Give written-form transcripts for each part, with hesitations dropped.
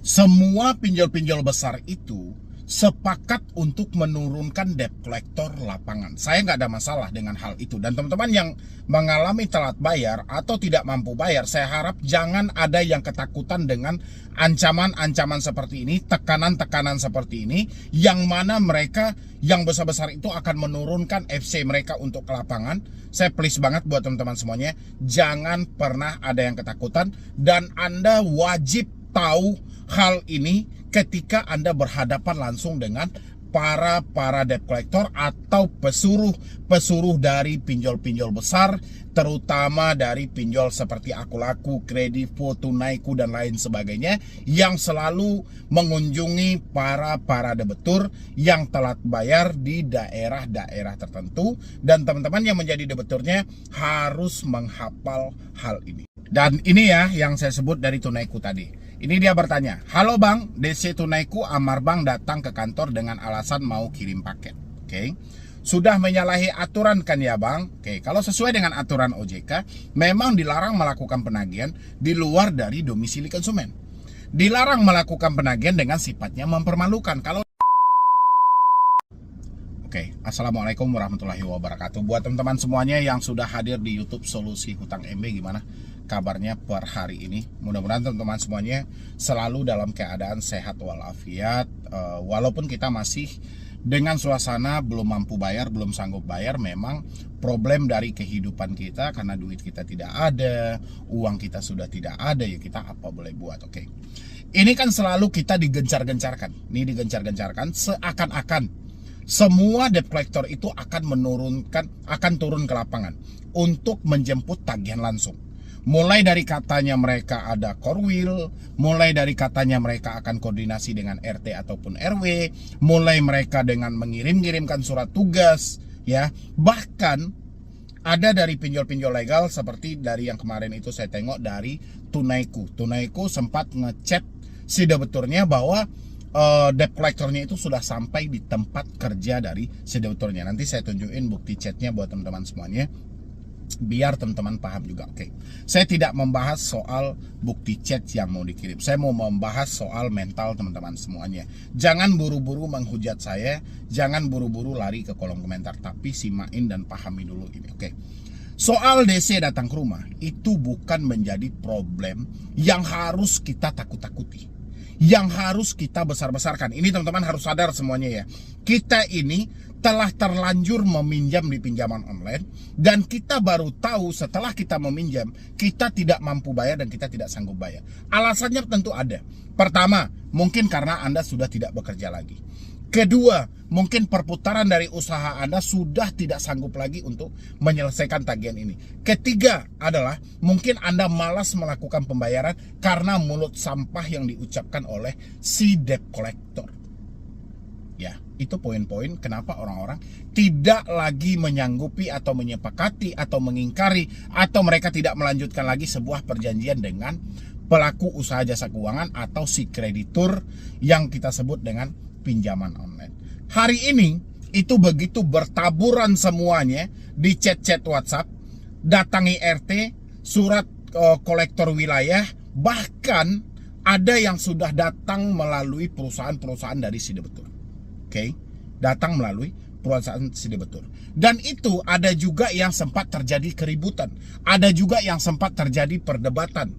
Semua pinjol-pinjol besar itu sepakat untuk menurunkan debt collector lapangan. Saya nggak ada masalah dengan hal itu. Dan teman-teman yang mengalami telat bayar atau tidak mampu bayar, saya harap jangan ada yang ketakutan dengan ancaman-ancaman seperti ini, tekanan-tekanan seperti ini, yang mana mereka yang besar-besar itu akan menurunkan FC mereka untuk ke lapangan. Saya please banget buat teman-teman semuanya, jangan pernah ada yang ketakutan, dan Anda wajib tahu hal ini ketika Anda berhadapan langsung dengan para debt collector atau pesuruh dari pinjol-pinjol besar, terutama dari pinjol seperti Aku Laku, Kredivo, Tunaiku dan lain sebagainya, yang selalu mengunjungi para debetur yang telat bayar di daerah-daerah tertentu. Dan teman-teman yang menjadi debeturnya harus menghafal hal ini. Dan ini ya yang saya sebut dari Tunaiku tadi. Ini dia bertanya, "Halo Bang, DC Tunaiku Amar Bang datang ke kantor dengan alasan mau kirim paket. Oke. Sudah menyalahi aturan kan ya Bang?" Oke, kalau sesuai dengan aturan OJK, memang dilarang melakukan penagihan di luar dari domisili konsumen. Dilarang melakukan penagihan dengan sifatnya mempermalukan. Oke, Assalamualaikum warahmatullahi wabarakatuh. Buat teman-teman semuanya yang sudah hadir di YouTube Solusi Hutang MB, gimana kabarnya per hari ini? Mudah-mudahan teman-teman semuanya selalu dalam keadaan sehat walafiat. Walaupun kita masih dengan suasana belum mampu bayar, belum sanggup bayar, memang problem dari kehidupan kita karena duit kita tidak ada, uang kita sudah tidak ada, ya kita apa boleh buat, oke. Ini kan selalu kita digencar-gencarkan. Ini digencar-gencarkan seakan-akan semua debt collector itu akan turun ke lapangan untuk menjemput tagihan langsung. Mulai dari katanya mereka ada core will, mulai dari katanya mereka akan koordinasi dengan RT ataupun RW, mulai mereka dengan mengirimkan surat tugas, ya. Bahkan ada dari pinjol-pinjol legal seperti dari yang kemarin itu saya tengok dari Tunaiku. Tunaiku sempat ngechat si debeturnya bahwa debt collectornya itu sudah sampai di tempat kerja dari si debeturnya. Nanti saya tunjukin bukti chatnya buat teman-teman semuanya, biar teman-teman paham juga. Oke, saya tidak membahas soal bukti chat yang mau dikirim. Saya mau membahas soal mental teman-teman semuanya. Jangan buru-buru menghujat saya, jangan buru-buru lari ke kolom komentar, tapi simain dan pahami dulu ini. Oke. Soal DC datang ke rumah itu bukan menjadi problem yang harus kita takut-takuti, yang harus kita besar-besarkan. Ini teman-teman harus sadar semuanya ya. Kita ini telah terlanjur meminjam di pinjaman online, dan kita baru tahu setelah kita meminjam, kita tidak mampu bayar dan kita tidak sanggup bayar. Alasannya tentu ada. Pertama, mungkin karena Anda sudah tidak bekerja lagi. Kedua, mungkin perputaran dari usaha Anda sudah tidak sanggup lagi untuk menyelesaikan tagihan ini. Ketiga adalah mungkin Anda malas melakukan pembayaran karena mulut sampah yang diucapkan oleh si debt collector. Ya, itu poin-poin kenapa orang-orang tidak lagi menyanggupi atau menyepakati atau mengingkari atau mereka tidak melanjutkan lagi sebuah perjanjian dengan pelaku usaha jasa keuangan atau si kreditur yang kita sebut dengan pinjaman online. Hari ini itu begitu bertaburan semuanya di chat-chat WhatsApp, datangi RT, surat kolektor wilayah, bahkan ada yang sudah datang melalui perusahaan-perusahaan dari si debetur. Oke, datang melalui perusahaan si debetur. Dan itu ada juga yang sempat terjadi keributan, ada juga yang sempat terjadi perdebatan,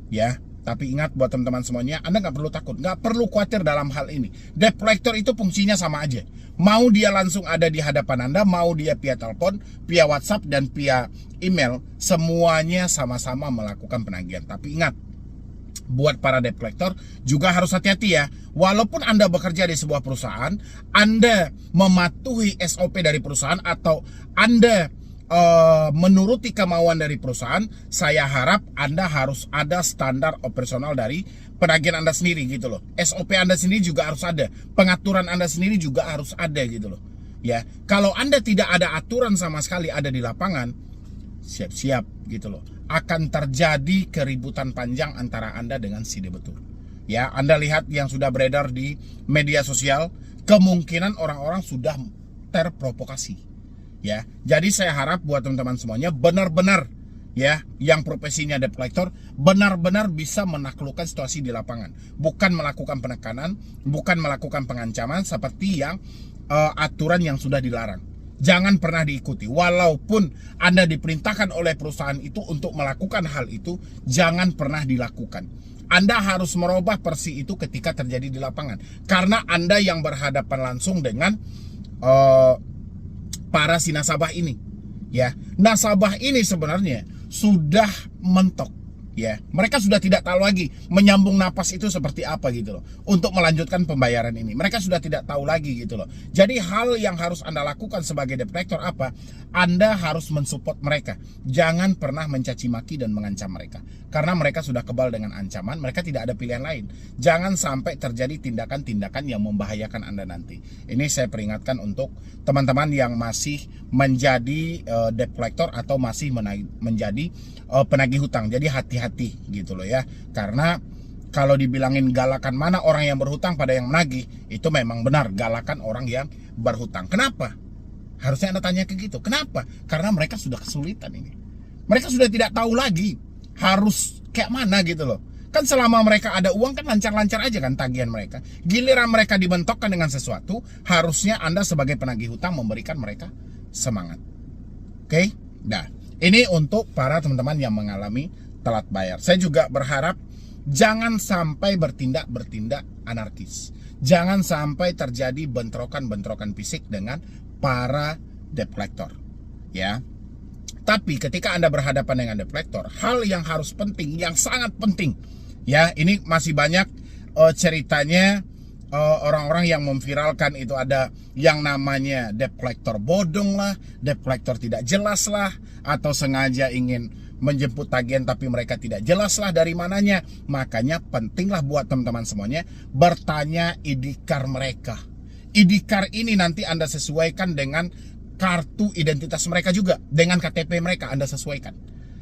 ya. Tapi ingat buat teman-teman semuanya, Anda nggak perlu takut, nggak perlu khawatir dalam hal ini. Debt collector itu fungsinya sama aja. Mau dia langsung ada di hadapan Anda, mau dia via telepon, via WhatsApp, dan via email, semuanya sama-sama melakukan penagihan. Tapi ingat, buat para debt collector juga harus hati-hati ya. Walaupun Anda bekerja di sebuah perusahaan, Anda mematuhi SOP dari perusahaan atau Anda menuruti kemauan dari perusahaan, saya harap Anda harus ada standar operasional dari penagihan Anda sendiri gitu loh. SOP Anda sendiri juga harus ada, pengaturan Anda sendiri juga harus ada gitu loh. Ya, kalau Anda tidak ada aturan sama sekali ada di lapangan, siap-siap gitu loh. Akan terjadi keributan panjang antara Anda dengan si debetur. Ya, Anda lihat yang sudah beredar di media sosial, kemungkinan orang-orang sudah terprovokasi. Ya, jadi saya harap buat teman-teman semuanya benar-benar ya, yang profesinya debt collector benar-benar bisa menaklukkan situasi di lapangan, bukan melakukan penekanan, bukan melakukan pengancaman seperti yang aturan yang sudah dilarang. Jangan pernah diikuti. Walaupun Anda diperintahkan oleh perusahaan itu untuk melakukan hal itu, jangan pernah dilakukan. Anda harus merubah persi itu ketika terjadi di lapangan, karena Anda yang berhadapan langsung dengan para si nasabah ini. Ya, nasabah ini sebenarnya sudah mentok. Ya, mereka sudah tidak tahu lagi menyambung napas itu seperti apa gitu loh untuk melanjutkan pembayaran ini. Mereka sudah tidak tahu lagi gitu loh. Jadi hal yang harus Anda lakukan sebagai debt collector apa? Anda harus mensupport mereka. Jangan pernah mencaci maki dan mengancam mereka, karena mereka sudah kebal dengan ancaman. Mereka tidak ada pilihan lain. Jangan sampai terjadi tindakan-tindakan yang membahayakan Anda nanti. Ini saya peringatkan untuk teman-teman yang masih menjadi debt collector atau masih menjadi penagih hutang. Jadi hati-hati gitu loh ya, karena kalau dibilangin galakan mana orang yang berhutang pada yang menagih, itu memang benar, galakan orang yang berhutang. Kenapa? Harusnya Anda tanya ke gitu. Kenapa? Karena mereka sudah kesulitan ini. Mereka sudah tidak tahu lagi harus kayak mana gitu loh. Kan selama mereka ada uang kan lancar-lancar aja kan tagihan mereka. Giliran mereka dibentokkan dengan sesuatu, harusnya Anda sebagai penagih hutang memberikan mereka semangat. Oke? Nah, ini untuk para teman-teman yang mengalami telat bayar. Saya juga berharap jangan sampai bertindak anarkis. Jangan sampai terjadi bentrokan-bentrokan fisik dengan para debt collector. Ya. Tapi ketika Anda berhadapan dengan debt collector, hal yang harus penting, yang sangat penting, ya, ini masih banyak ceritanya orang-orang yang memviralkan itu, ada yang namanya debt collector bodong lah, debt collector tidak jelas lah, atau sengaja ingin menjemput tagihan tapi mereka tidak jelas lah dari mananya. Makanya pentinglah buat teman-teman semuanya bertanya ID card mereka. ID card ini nanti Anda sesuaikan dengan kartu identitas mereka juga, dengan KTP mereka Anda sesuaikan.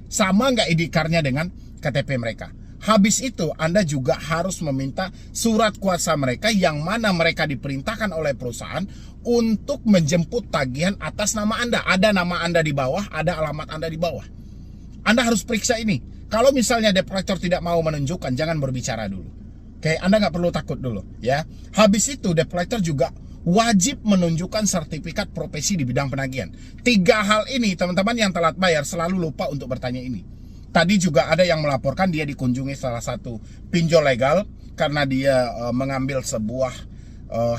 Sama nggak ID card-nya dengan KTP mereka? Habis itu Anda juga harus meminta surat kuasa mereka yang mana mereka diperintahkan oleh perusahaan untuk menjemput tagihan atas nama Anda. Ada nama Anda di bawah, ada alamat Anda di bawah. Anda harus periksa ini. Kalau misalnya debt collector tidak mau menunjukkan, jangan berbicara dulu. Oke, Anda nggak perlu takut dulu ya. Habis itu debt collector juga wajib menunjukkan sertifikat profesi di bidang penagihan. 3 hal ini teman-teman yang telat bayar selalu lupa untuk bertanya ini. Tadi juga ada yang melaporkan dia dikunjungi salah satu pinjol legal karena dia mengambil sebuah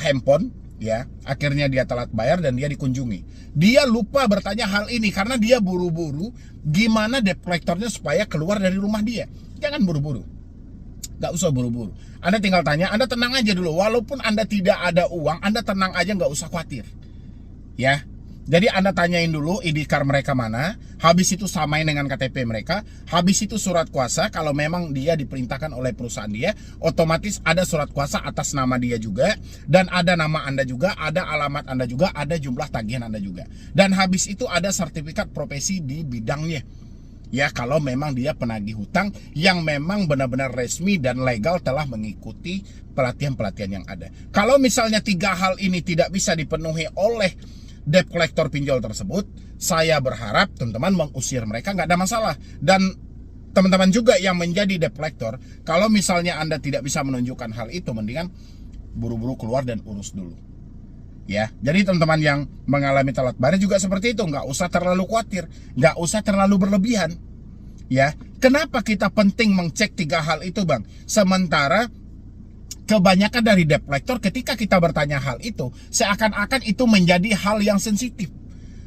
handphone, ya. Akhirnya dia telat bayar dan dia dikunjungi. Dia lupa bertanya hal ini karena dia buru-buru gimana debt collectornya supaya keluar dari rumah dia. Jangan buru-buru. Gak usah buru-buru. Anda tinggal tanya, Anda tenang aja dulu. Walaupun Anda tidak ada uang, Anda tenang aja, gak usah khawatir. Ya. Jadi Anda tanyain dulu ID card mereka mana, habis itu samain dengan KTP mereka, habis itu surat kuasa. Kalau memang dia diperintahkan oleh perusahaan dia, otomatis ada surat kuasa atas nama dia juga, dan ada nama Anda juga, ada alamat Anda juga, ada jumlah tagihan Anda juga. Dan habis itu ada sertifikat profesi di bidangnya. Ya, kalau memang dia penagih hutang yang memang benar-benar resmi dan legal telah mengikuti pelatihan-pelatihan yang ada. Kalau misalnya 3 hal ini tidak bisa dipenuhi oleh debt collector pinjol tersebut, saya berharap teman-teman mengusir mereka, nggak ada masalah. Dan teman-teman juga yang menjadi debt collector, kalau misalnya Anda tidak bisa menunjukkan hal itu, mendingan buru-buru keluar dan urus dulu. Ya, jadi teman-teman yang mengalami telat bayar juga seperti itu, nggak usah terlalu khawatir, nggak usah terlalu berlebihan. Ya, kenapa kita penting mengcek 3 hal itu, Bang? Sementara kebanyakan dari debt collector ketika kita bertanya hal itu, seakan-akan itu menjadi hal yang sensitif.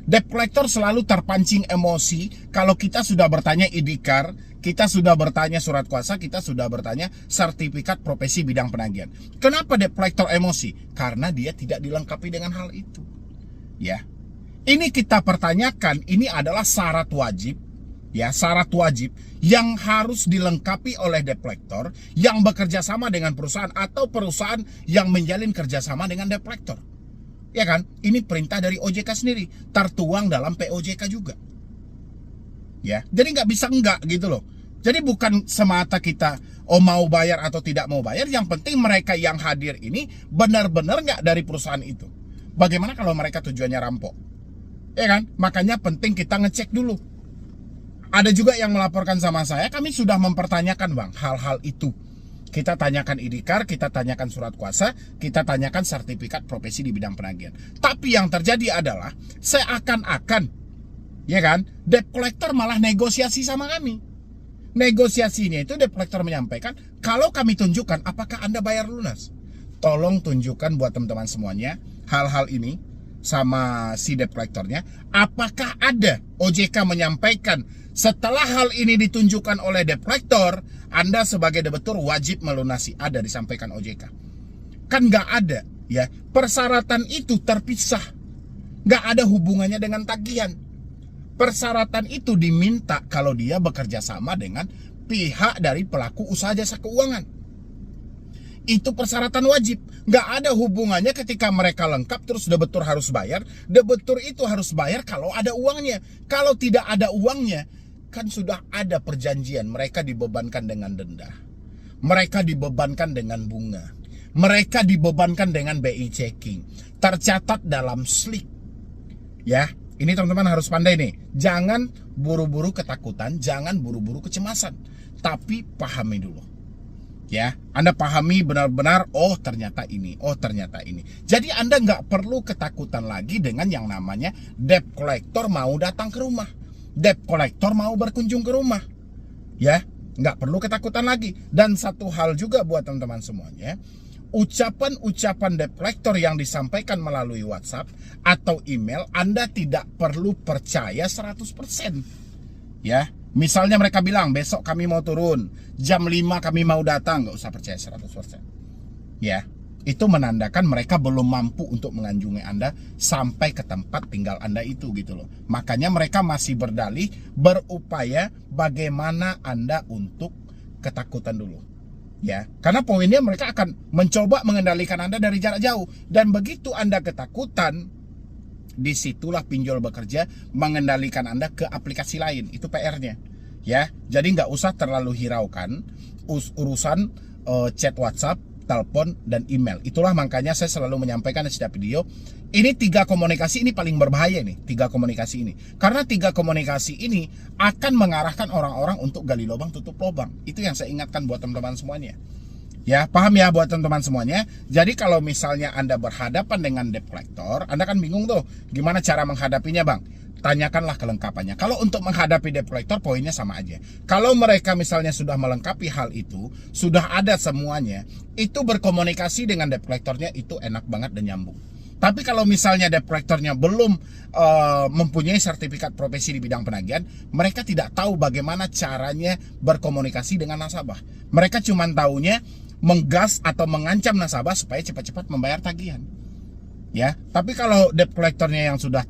Debt collector selalu terpancing emosi kalau kita sudah bertanya ID card, kita sudah bertanya surat kuasa, kita sudah bertanya sertifikat profesi bidang penagihan. Kenapa debt collector emosi? Karena dia tidak dilengkapi dengan hal itu. Ya. Ini kita pertanyakan, ini adalah syarat wajib. Ya, syarat wajib yang harus dilengkapi oleh debt collector yang bekerja sama dengan perusahaan atau perusahaan yang menjalin kerjasama dengan debt collector. Ya kan? Ini perintah dari OJK sendiri, tertuang dalam POJK juga. Ya, jadi nggak bisa enggak gitu loh. Jadi bukan semata kita mau bayar atau tidak mau bayar, yang penting mereka yang hadir ini benar-benar nggak dari perusahaan itu. Bagaimana kalau mereka tujuannya rampok? Ya kan? Makanya penting kita ngecek dulu. Ada juga yang melaporkan sama saya, kami sudah mempertanyakan bang hal-hal itu. Kita tanyakan ID card, kita tanyakan surat kuasa, kita tanyakan sertifikat profesi di bidang penagihan. Tapi yang terjadi adalah seakan-akan, ya kan, debt collector malah negosiasi sama kami. Negosiasinya itu debt collector menyampaikan, kalau kami tunjukkan apakah Anda bayar lunas. Tolong tunjukkan buat teman-teman semuanya hal-hal ini sama si debt collectornya. Apakah ada OJK menyampaikan setelah hal ini ditunjukkan oleh debt collector, Anda sebagai debitur wajib melunasi? Ada disampaikan OJK? Kan nggak ada, ya. Persyaratan itu terpisah, nggak ada hubungannya dengan tagihan. Persyaratan itu diminta kalau dia bekerja sama dengan pihak dari pelaku usaha jasa keuangan. Itu persyaratan wajib, nggak ada hubungannya ketika mereka lengkap terus debitur harus bayar. Debitur itu harus bayar kalau ada uangnya. Kalau tidak ada uangnya, kan sudah ada perjanjian, mereka dibebankan dengan denda, mereka dibebankan dengan bunga, mereka dibebankan dengan BI checking, tercatat dalam slip. Ya, ini teman-teman harus pandai nih. Jangan buru-buru ketakutan, jangan buru-buru kecemasan, tapi pahami dulu. Ya, Anda pahami benar-benar, oh ternyata ini, oh ternyata ini. Jadi Anda nggak perlu ketakutan lagi dengan yang namanya debt collector mau datang ke rumah, debt collector mau berkunjung ke rumah. Ya, nggak perlu ketakutan lagi. Dan satu hal juga buat teman-teman semuanya, ucapan-ucapan debt collector yang disampaikan melalui WhatsApp atau email, Anda tidak perlu percaya 100%. Ya, misalnya mereka bilang besok kami mau turun, jam 5 kami mau datang, nggak usah percaya 100%. Ya, itu menandakan mereka belum mampu untuk mengunjungi Anda sampai ke tempat tinggal Anda itu gitu loh. Makanya mereka masih berdalih, berupaya bagaimana Anda untuk ketakutan dulu. Ya, karena poinnya mereka akan mencoba mengendalikan Anda dari jarak jauh. Dan begitu Anda ketakutan, disitulah pinjol bekerja mengendalikan Anda ke aplikasi lain. Itu PR-nya. Ya, jadi nggak usah terlalu hiraukan urusan chat WhatsApp, telepon, dan email. Itulah makanya saya selalu menyampaikan di setiap video, ini 3 komunikasi ini paling berbahaya nih, 3 komunikasi ini. Karena 3 komunikasi ini akan mengarahkan orang-orang untuk gali lubang tutup lubang. Itu yang saya ingatkan buat teman-teman semuanya. Ya, paham ya buat teman-teman semuanya. Jadi kalau misalnya Anda berhadapan dengan debt collector, Anda kan bingung tuh, gimana cara menghadapinya bang? Tanyakanlah kelengkapannya. Kalau untuk menghadapi debt collector, poinnya sama aja. Kalau mereka misalnya sudah melengkapi hal itu, sudah ada semuanya, itu berkomunikasi dengan debt collectornya itu enak banget dan nyambung. Tapi kalau misalnya debt collectornya belum mempunyai sertifikat profesi di bidang penagihan, mereka tidak tahu bagaimana caranya berkomunikasi dengan nasabah. Mereka cuma taunya menggas atau mengancam nasabah supaya cepat-cepat membayar tagihan. Ya, tapi kalau debt collectornya yang sudah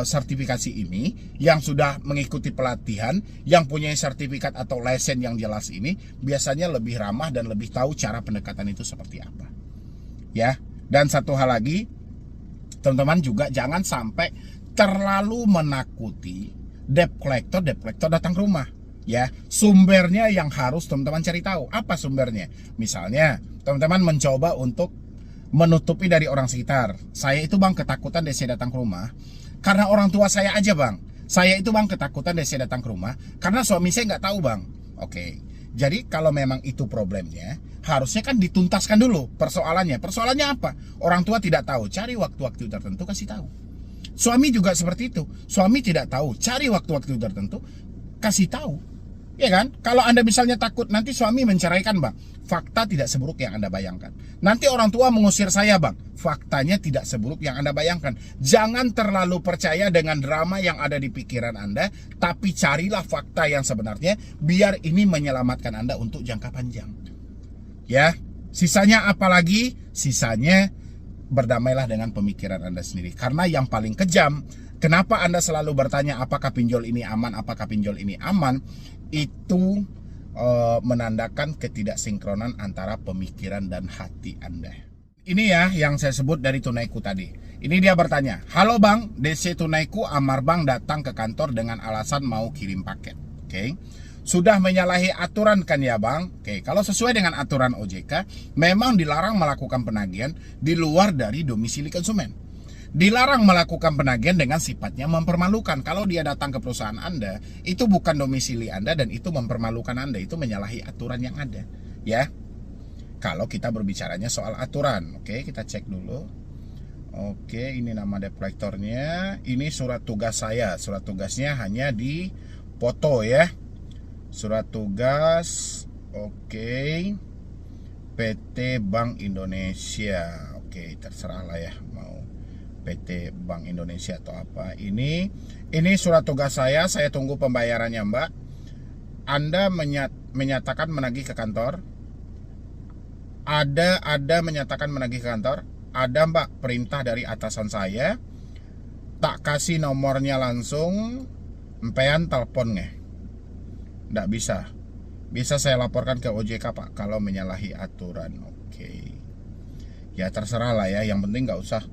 sertifikasi ini, yang sudah mengikuti pelatihan, yang punya sertifikat atau lisensi yang jelas ini, biasanya lebih ramah dan lebih tahu cara pendekatan itu seperti apa. Ya, dan satu hal lagi, teman-teman juga jangan sampai terlalu menakuti debt collector datang ke rumah. Ya, sumbernya yang harus teman-teman cari tahu. Apa sumbernya? Misalnya, teman-teman mencoba untuk menutupi dari orang sekitar. Saya itu bang ketakutan saya datang ke rumah karena orang tua saya aja bang. Saya itu bang ketakutan saya datang ke rumah karena suami saya nggak tahu bang. Oke, jadi kalau memang itu problemnya, harusnya kan dituntaskan dulu persoalannya. Persoalannya apa? Orang tua tidak tahu, cari waktu-waktu tertentu kasih tahu. Suami juga seperti itu. Suami tidak tahu, cari waktu-waktu tertentu kasih tahu. Ya kan? Kalau Anda misalnya takut nanti suami menceraikan bang, fakta tidak seburuk yang Anda bayangkan. Nanti orang tua mengusir saya bang, faktanya tidak seburuk yang Anda bayangkan. Jangan terlalu percaya dengan drama yang ada di pikiran Anda, tapi carilah fakta yang sebenarnya, biar ini menyelamatkan Anda untuk jangka panjang. Ya, sisanya apalagi? Sisanya berdamailah dengan pemikiran Anda sendiri. Karena yang paling kejam, kenapa Anda selalu bertanya apakah pinjol ini aman, apakah pinjol ini aman? Itu menandakan ketidaksinkronan antara pemikiran dan hati Anda. Ini ya yang saya sebut dari Tunaiku tadi. Ini dia bertanya, halo bang, DC Tunaiku Amar bang datang ke kantor dengan alasan mau kirim paket. Oke. Sudah menyalahi aturan kan ya bang? Oke, kalau sesuai dengan aturan OJK, memang dilarang melakukan penagihan di luar dari domisili konsumen. Dilarang melakukan penagihan dengan sifatnya mempermalukan. Kalau dia datang ke perusahaan Anda, itu bukan domisili Anda dan itu mempermalukan Anda, itu menyalahi aturan yang ada, ya. Kalau kita berbicaranya soal aturan, oke, kita cek dulu. Oke, ini nama debt collectornya. Ini surat tugas saya. Surat tugasnya hanya di foto ya. Surat tugas, oke. PT Bank Indonesia. Oke, terserah lah ya mau PT Bank Indonesia atau apa. Ini surat tugas saya tunggu pembayarannya, Mbak. Anda menyatakan menagih ke kantor. Ada menyatakan menagih ke kantor. Ada, Mbak, perintah dari atasan saya. Tak kasih nomornya langsung, empean telepon nggak? Nggak bisa. Bisa saya laporkan ke OJK, Pak, kalau menyalahi aturan. Oke. Ya terserah lah ya. Yang penting nggak usah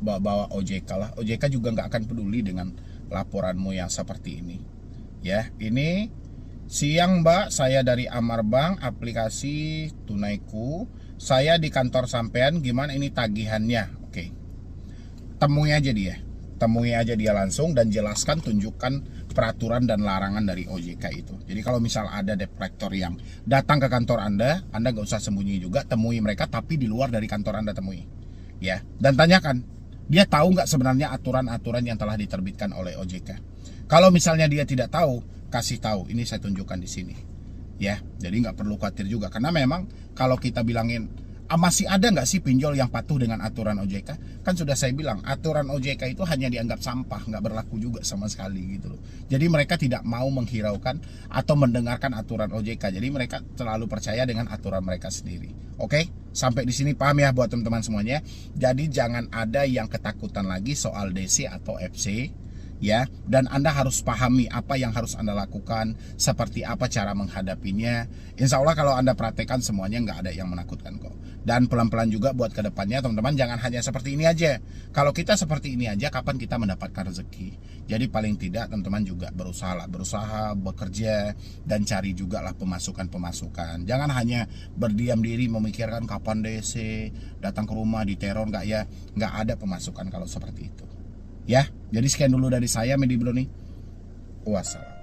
bawa OJK lah. OJK juga nggak akan peduli dengan laporanmu yang seperti ini. Ya, ini siang, Mbak, saya dari Amar Bank, aplikasi Tunaiku. Saya di kantor sampean, gimana ini tagihannya? Oke. Temui aja dia langsung dan jelaskan, tunjukkan peraturan dan larangan dari OJK itu. Jadi kalau misal ada debt collector yang datang ke kantor Anda nggak usah sembunyi juga, temui mereka tapi di luar dari kantor Anda temui. Ya, dan tanyakan, dia tahu nggak sebenarnya aturan-aturan yang telah diterbitkan oleh OJK. Kalau misalnya dia tidak tahu, kasih tahu, ini saya tunjukkan di sini. Ya, jadi nggak perlu khawatir juga, karena memang kalau kita bilangin masih ada nggak sih pinjol yang patuh dengan aturan OJK? Kan sudah saya bilang, aturan OJK itu hanya dianggap sampah, nggak berlaku juga sama sekali gitu loh. Jadi mereka tidak mau menghiraukan atau mendengarkan aturan OJK. Jadi mereka selalu percaya dengan aturan mereka sendiri. Oke, sampai di sini paham ya buat teman-teman semuanya. Jadi jangan ada yang ketakutan lagi soal DC atau FC. Ya, dan Anda harus pahami apa yang harus Anda lakukan, seperti apa cara menghadapinya. Insya Allah kalau Anda praktekkan semuanya nggak ada yang menakutkan kok. Dan pelan-pelan juga buat kedepannya teman-teman, jangan hanya seperti ini aja. Kalau kita seperti ini aja, kapan kita mendapatkan rezeki? Jadi paling tidak teman-teman juga berusaha, bekerja, dan cari juga lah pemasukan. Jangan hanya berdiam diri memikirkan kapan DC, datang ke rumah diteror nggak ya. Nggak ada pemasukan kalau seperti itu. Ya, jadi sekian dulu dari saya, Medi Broni. Wassalam.